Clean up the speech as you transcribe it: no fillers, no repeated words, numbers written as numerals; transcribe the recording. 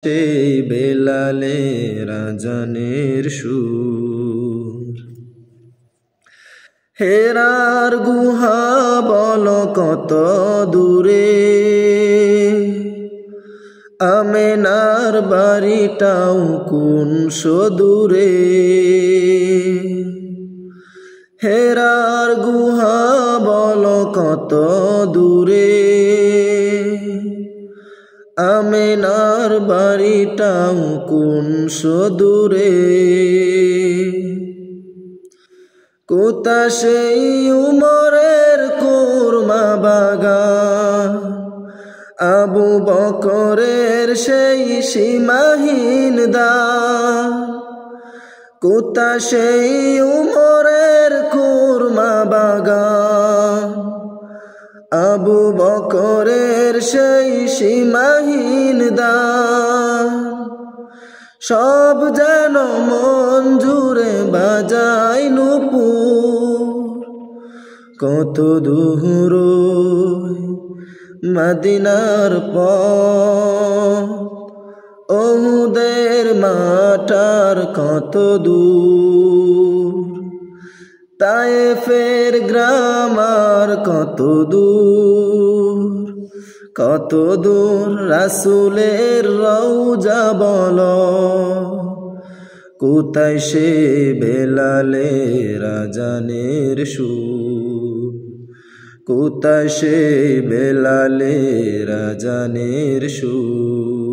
সেই বেলালের আজানের সুর। হেরার গুহা বল কত দূরে, আমেনার বাড়িটাও কোন সদূরে। হেরার গুহা বল কত দূরে, আমেনার বাড়িটাও কোন সদূরে। কোথা সেই উমরের কুরমা বাগান, আবু বকরের সেই সীমাহীন দান। কোথা সেই উমরের কুরমা বাগান, আবু বকরের সেই সীমাহীন দান। সব যেন মন জুড়ে বাজায় নূপুর, কত দূর মদিনার পথ, উহুদের মাঠার কত দূর। তায়েফের গ্রাম আর কত দূর, কত দূর রাসূলের রওজা বল। কোথায় সে বেলালের আজানের সুর, কোথায় সে বেলালের আজানের সুর।